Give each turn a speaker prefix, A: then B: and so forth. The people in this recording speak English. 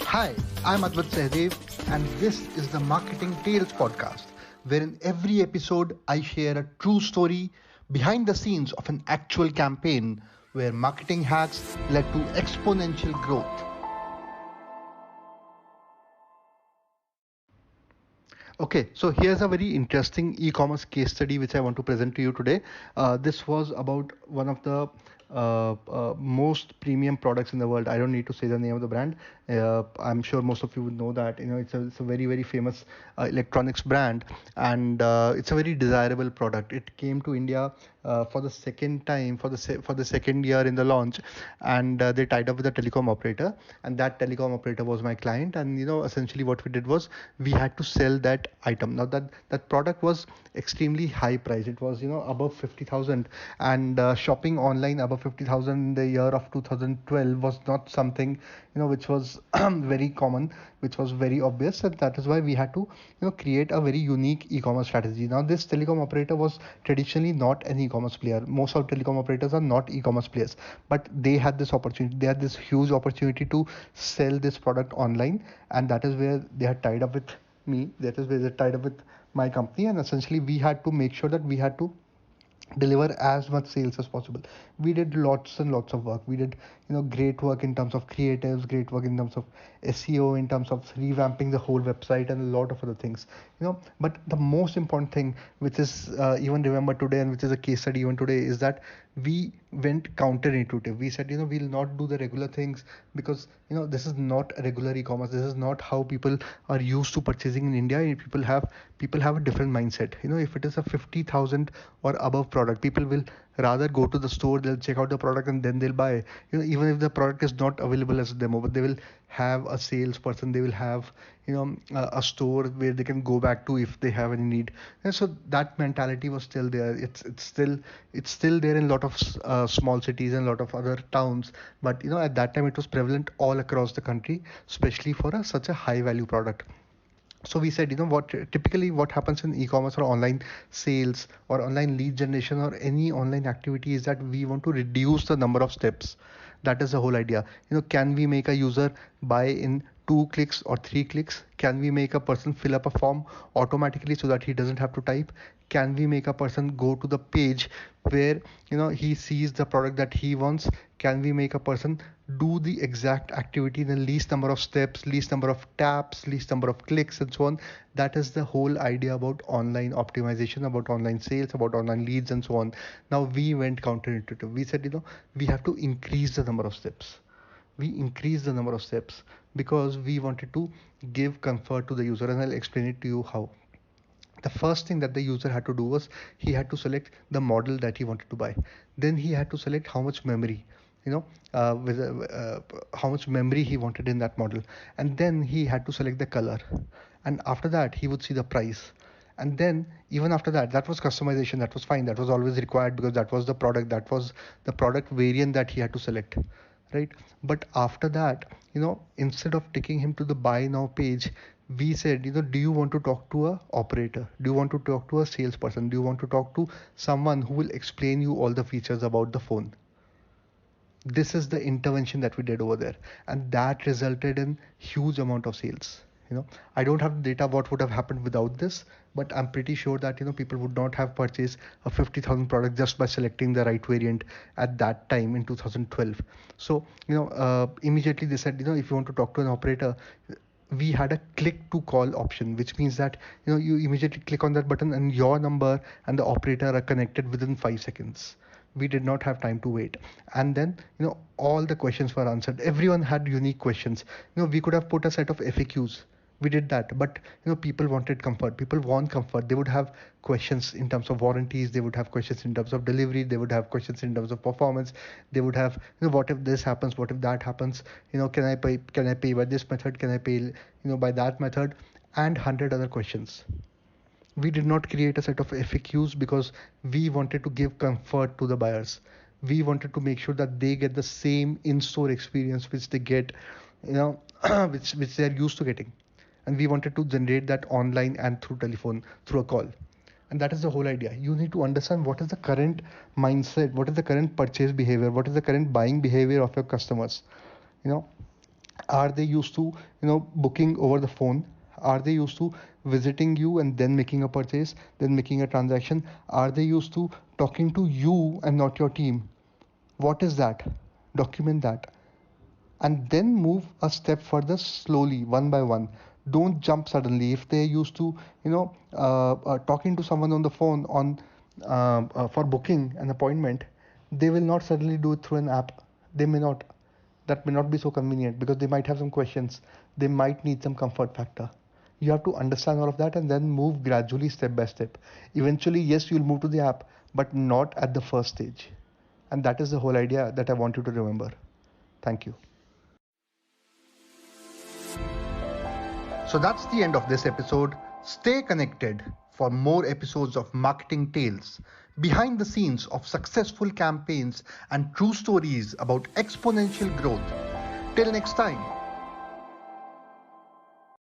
A: Hi, I'm Advait Sehdev, and this is the Marketing Tales podcast, where in every episode I share a true story behind the scenes of an actual campaign where marketing hacks led to exponential growth. Okay, so here's a very interesting e-commerce case study which I want to present to you today. This was about one of the most premium products in the world. I don't need to say the name of the brand. I'm sure most of you would know that. It's a very very famous electronics brand, and it's a very desirable product. It came to India for the second time for the second year in the launch, and they tied up with a telecom operator, and that telecom operator was my client. And essentially what we did was we had to sell that item. Now that product was extremely high price. It was above 50,000, and shopping online above 50,000 in the year of 2012 was not something which was very common, which was very obvious, and that is why we had to create a very unique e-commerce strategy. Now this telecom operator was traditionally not an e-commerce player. Most of telecom operators are not e-commerce players, but they had this opportunity. They had this huge opportunity to sell this product online, and that is where they had tied up with me. That is where they tied up with my company, and essentially we had to make sure that we had to deliver as much sales as possible. We did lots and lots of work. We did great work in terms of creatives, great work in terms of SEO, in terms of revamping the whole website, and a lot of other things. But the most important thing, which is even remembered today, and which is a case study even today, is that we went counterintuitive. We said we'll not do the regular things, because this is not a regular e-commerce. This is not how people are used to purchasing in India. People have a different mindset. If it is a 50,000 or above product, people will rather go to the store, they'll check out the product, and then they'll buy. Even if the product is not available as a demo, but they will have a salesperson, they will have a store where they can go back to if they have any need. And so that mentality was still there. It's still there in a lot of small cities and a lot of other towns, but at that time it was prevalent all across the country, especially for such a high value product. So we said, what happens in e-commerce or online sales or online lead generation or any online activity is that we want to reduce the number of steps. That is the whole idea. Can we make a user buy in 2 clicks or 3 clicks? Can we make a person fill up a form automatically so that he doesn't have to type? Can we make a person go to the page where he sees the product that he wants? Can we make a person do the exact activity in the least number of steps, least number of taps, least number of clicks, and so on? That is the whole idea about online optimization, about online sales, about online leads, and so on. Now we went counterintuitive. We said we have to increase the number of steps. We increase the number of steps because we wanted to give comfort to the user, and I'll explain it to you how. The first thing that the user had to do was he had to select the model that he wanted to buy. Then he had to select how much memory, how much memory he wanted in that model, and then he had to select the color, and after that he would see the price. And then even after that, that was customization. That was fine. That was always required because that was the product. That was the product variant that he had to select, right? But after that, instead of taking him to the buy now page, we said, do you want to talk to a operator? Do you want to talk to a salesperson? Do you want to talk to someone who will explain you all the features about the phone? This is the intervention that we did over there, and that resulted in huge amount of sales. I don't have data what would have happened without this, but I'm pretty sure that people would not have purchased a 50,000 product just by selecting the right variant at that time in 2012. So immediately they said, if you want to talk to an operator, we had a click to call option, which means that you immediately click on that button and your number and the operator are connected within 5 seconds. We did not have time to wait. And then all the questions were answered. Everyone had unique questions. We could have put a set of FAQs. We did that, but people wanted comfort. People want comfort. They would have questions in terms of warranties, they would have questions in terms of delivery, they would have questions in terms of performance, they would have what if this happens, what if that happens, can I pay by this method, can I pay by that method, and 100 other questions. We did not create a set of FAQs because we wanted to give comfort to the buyers. We wanted to make sure that they get the same in-store experience which they get, which they are used to getting. And we wanted to generate that online and through telephone, through a call. And that is the whole idea. You need to understand what is the current mindset, what is the current purchase behavior, what is the current buying behavior of your customers. Are they used to, booking over the phone? Are they used to visiting you and then making a purchase, then making a transaction? Are they used to talking to you and not your team? What is that? Document that, and then move a step further slowly, one by one. Don't jump suddenly. If they're used to, talking to someone on the phone for booking an appointment, they will not suddenly do it through an app. They may not. That may not be so convenient because they might have some questions. They might need some comfort factor. You have to understand all of that and then move gradually, step by step. Eventually, yes, you'll move to the app, but not at the first stage. And that is the whole idea that I want you to remember. Thank you. So that's the end of this episode. Stay connected for more episodes of Marketing Tales, behind the scenes of successful campaigns and true stories about exponential growth. Till next time.